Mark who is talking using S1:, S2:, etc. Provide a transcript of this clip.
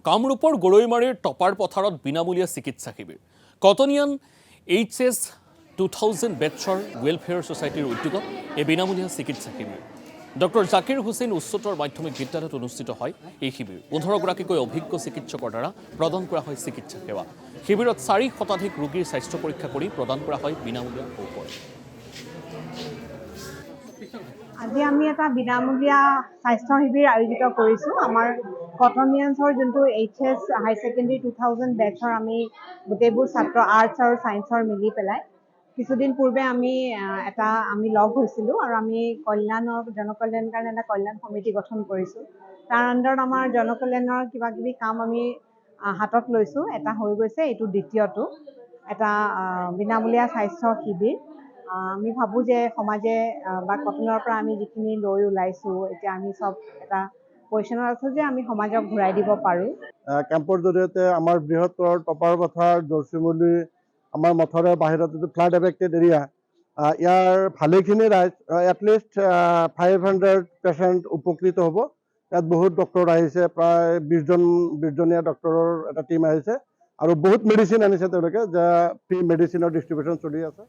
S1: কামৰূপৰ গৰৈমাৰীৰ টপাৰ পথাৰত বিনামূলীয়া চিকিৎসা শিবিৰ কটনিয়ান HS 2000 বেটছৰ ৱেলফেয়াৰ ছ'চাইটিৰ উদ্যোগত এই বিনামূলীয়া চিকিৎসা শিবিৰ ডক্টৰ জাকিৰ হুছেইন উচ্চতৰ মাধ্যমিক বিদ্যালয়ত অনুষ্ঠিত হয়। এই শিবিৰ 15গৰাকীকৈ অভিজ্ঞ চিকিৎসকৰ দ্বাৰা প্ৰদান কৰা হয় চিকিৎসা সেৱা। শিবিৰত 4 শতাধিক ৰোগীৰ স্বাস্থ্য পৰীক্ষা কৰি প্ৰদান কৰা হয় বিনামূলীয়া ঔষধ।
S2: আজি আমি এটা বিনামূলীয়া স্বাস্থ্য শিবিৰ আয়োজিত কৰিছোঁ। আমাৰ কটনিয়ানছৰ যোনটো HS হাই ছেকেণ্ডেৰী 2000 বেটছৰ আমি গোটেইবোৰ ছাত্ৰ আৰ্টছ আৰু ছায়েন্সৰ মিলি পেলাই কিছুদিন পূৰ্বে আমি লগ হৈছিলোঁ আৰু আমি জনকল্যাণৰ কাৰণে এটা কল্যাণ সমিতি গঠন কৰিছোঁ। তাৰ আণ্ডাৰত আমাৰ জনকল্যাণৰ কিবাকিবি কাম আমি হাতত লৈছোঁ। এটা হৈ গৈছে, এইটো দ্বিতীয়টো এটা বিনামূলীয়া স্বাস্থ্য শিবিৰ। আমি ভাবোঁ যে সমাজে বা কটনৰ পৰা আমি যিখিনি লৈ ওলাইছোঁ, এতিয়া আমি চব এটা পজিশ্যনত আছোঁ যে আমি সমাজক ঘূৰাই দিব পাৰোঁ।
S3: কেম্পৰ জৰিয়তে আমাৰ বৃহত্তৰ টপাৰ পথাৰ, জৰচিমুলি, আমাৰ মঠৰে বাহিৰত যিটো ফ্লাড এফেক্টেড এৰিয়া, ইয়াৰ ভালেখিনি ৰাইজ এটলিষ্ট 500 পেচেণ্ট উপকৃত হ'ব। ইয়াত বহুত ডক্টৰ আহিছে, প্ৰায় 20জনীয়া ডক্টৰৰ এটা টিম আহিছে আৰু বহুত মেডিচিন আনিছে তেওঁলোকে, যে ফ্ৰী মেডিচিনৰ ডিষ্ট্ৰিবিউশ্যন চলি আছে।